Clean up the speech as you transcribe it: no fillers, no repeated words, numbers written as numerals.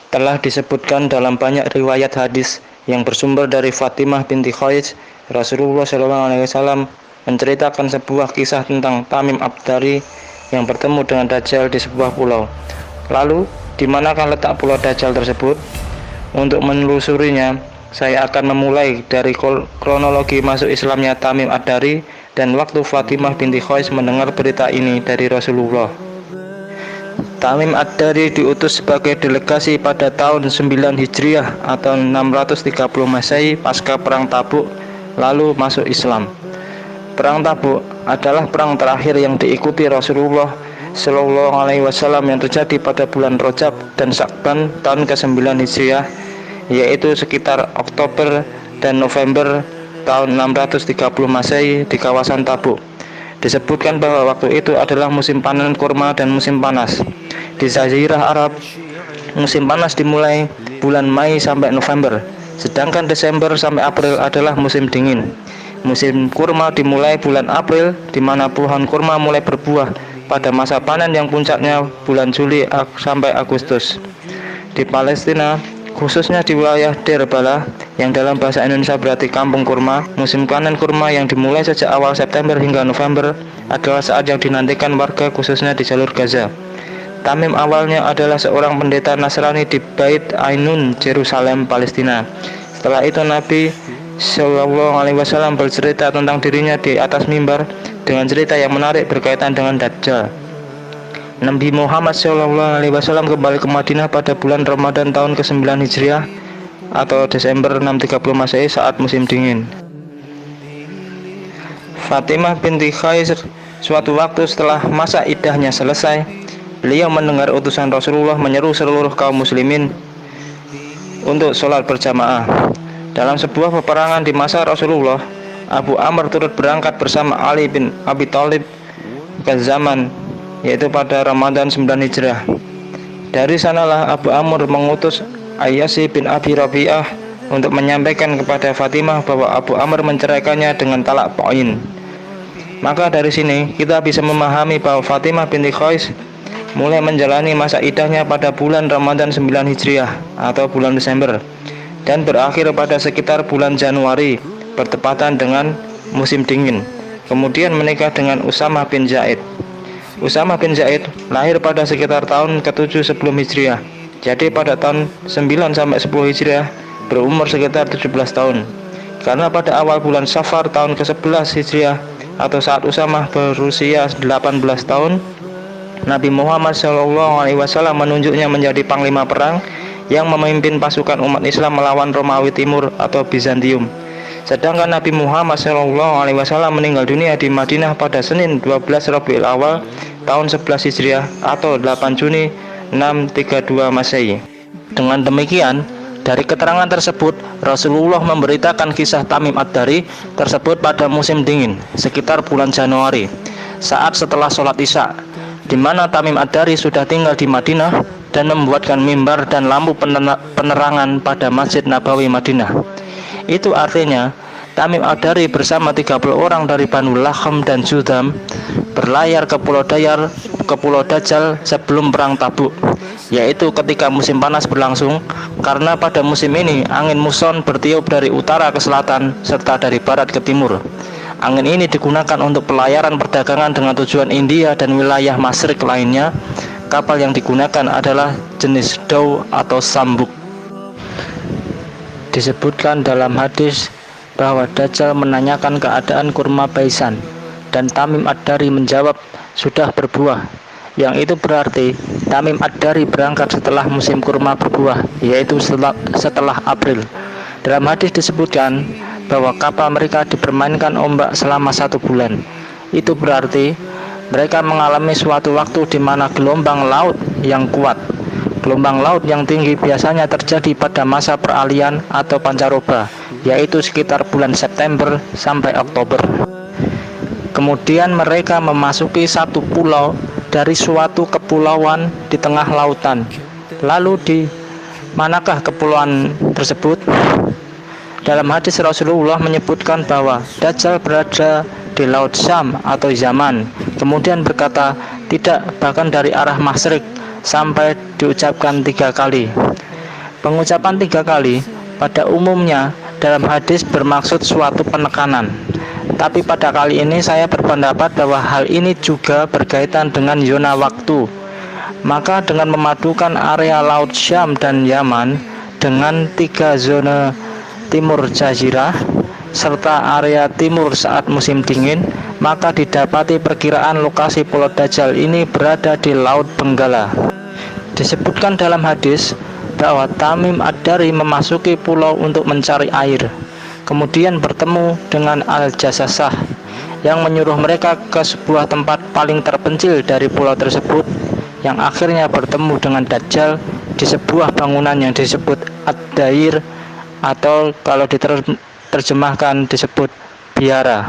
Telah disebutkan dalam banyak riwayat hadis yang bersumber dari Fatimah binti Qais, Rasulullah SAW menceritakan sebuah kisah tentang Tamim Ad-Dari yang bertemu dengan Dajjal di sebuah pulau. Lalu, di manakah letak pulau Dajjal tersebut? Untuk menelusurinya, saya akan memulai dari kronologi masuk Islamnya Tamim Ad-Dari dan waktu Fatimah binti Qais mendengar berita ini dari Rasulullah. Tamim Ad-Dari diutus sebagai delegasi pada tahun 9 Hijriah atau 630 Masehi pasca Perang Tabuk, lalu masuk Islam. Perang Tabuk adalah perang terakhir yang diikuti Rasulullah Shallallahu Alaihi Wasallam yang terjadi pada bulan Rajab dan Sya'ban tahun ke-9 Hijriah, yaitu sekitar Oktober dan November tahun 630 Masehi di kawasan Tabuk. Disebutkan bahwa waktu itu adalah musim panen kurma dan musim panas. Di Jazirah Arab, musim panas dimulai bulan Mei sampai November, sedangkan Desember sampai April adalah musim dingin. Musim kurma dimulai bulan April, di mana pohon kurma mulai berbuah pada masa panen yang puncaknya bulan Juli sampai Agustus. Di Palestina, khususnya di wilayah Deir Balah yang dalam bahasa Indonesia berarti kampung kurma, musim panen kurma yang dimulai sejak awal September hingga November adalah saat yang dinantikan warga khususnya di jalur Gaza. Tamim awalnya adalah seorang pendeta Nasrani di Bait Ainun, Yerusalem, Palestina. Setelah itu Nabi Shallallahu Alaihi Wasallam bercerita tentang dirinya di atas mimbar dengan cerita yang menarik berkaitan dengan Dajjal. Nabi Muhammad Shallallahu Alaihi Wasallam kembali ke Madinah pada bulan Ramadan tahun ke-9 Hijriah atau Desember 630 Masehi saat musim dingin. Fatimah binti Qais suatu waktu setelah masa iddahnya selesai, beliau mendengar utusan Rasulullah menyeru seluruh kaum muslimin untuk sholat berjamaah. Dalam sebuah peperangan di masa Rasulullah, Abu Amr turut berangkat bersama Ali bin Abi Thalib ke zaman, yaitu pada Ramadan 9 Hijrah. Dari sanalah Abu Amr mengutus Ayyasi bin Abi Rabi'ah untuk menyampaikan kepada Fatimah bahwa Abu Amr menceraikannya dengan talak poin. Maka dari sini kita bisa memahami bahwa Fatimah binti Qais mulai menjalani masa iddahnya pada bulan Ramadan 9 Hijriah atau bulan Desember dan berakhir pada sekitar bulan Januari bertepatan dengan musim dingin. Kemudian menikah dengan Usamah bin Zaid. Usamah bin Zaid lahir pada sekitar tahun ke-7 sebelum Hijriah. Jadi pada tahun 9 sampai 10 Hijriah berumur sekitar 17 tahun. Karena pada awal bulan Safar tahun ke-11 Hijriah atau saat Usamah berusia 18 tahun, Nabi Muhammad SAW menunjuknya menjadi panglima perang yang memimpin pasukan umat Islam melawan Romawi Timur atau Bizantium. Sedangkan Nabi Muhammad SAW meninggal dunia di Madinah pada Senin 12 Rabiul Awal tahun 11 Hijriah atau 8 Juni 632 Masehi. Dengan demikian, dari keterangan tersebut, Rasulullah memberitakan kisah Tamim Ad-Dari tersebut pada musim dingin, sekitar bulan Januari, saat setelah sholat Isya, di mana Tamim Ad-Dari sudah tinggal di Madinah dan membuatkan mimbar dan lampu penerangan pada Masjid Nabawi Madinah. Itu artinya, Tamim Ad-Dari bersama 30 orang dari Banu Lakham dan Judam berlayar ke Pulau Dajjal sebelum perang Tabuk, yaitu ketika musim panas berlangsung, karena pada musim ini angin muson bertiup dari utara ke selatan serta dari barat ke timur. Angin ini digunakan untuk pelayaran perdagangan dengan tujuan India dan wilayah Masyrik lainnya. Kapal yang digunakan adalah jenis dhow atau sambuk. Disebutkan dalam hadis bahwa Dajjal menanyakan keadaan kurma Baisan dan Tamim Ad-Dari menjawab sudah berbuah, yang itu berarti Tamim Ad-Dari berangkat setelah musim kurma berbuah, yaitu setelah April. Dalam hadis disebutkan bahwa kapal mereka dipermainkan ombak selama 1 bulan. Itu berarti mereka mengalami suatu waktu di mana gelombang laut yang kuat. Gelombang laut yang tinggi biasanya terjadi pada masa peralihan atau pancaroba, yaitu sekitar bulan September sampai Oktober. Kemudian mereka memasuki satu pulau dari suatu kepulauan di tengah lautan. Lalu di manakah kepulauan tersebut? Dalam hadis Rasulullah menyebutkan bahwa Dajjal berada di Laut Syam atau Yaman. Kemudian berkata, tidak, bahkan dari arah Masyrik, sampai diucapkan 3 kali. Pengucapan 3 kali pada umumnya dalam hadis bermaksud suatu penekanan. Tapi pada kali ini saya berpendapat bahwa hal ini juga berkaitan dengan zona waktu. Maka dengan memadukan area Laut Syam dan Yaman dengan 3 zona timur jazirah serta area timur saat musim dingin, maka didapati perkiraan lokasi Pulau Dajjal ini berada di Laut Benggala. Disebutkan dalam hadis bahwa Tamim Ad-Dari memasuki pulau untuk mencari air, kemudian bertemu dengan Al-Jassasah yang menyuruh mereka ke sebuah tempat paling terpencil dari pulau tersebut, yang akhirnya bertemu dengan Dajjal di sebuah bangunan yang disebut Ad-Dair, atau kalau diterjemahkan disebut biara.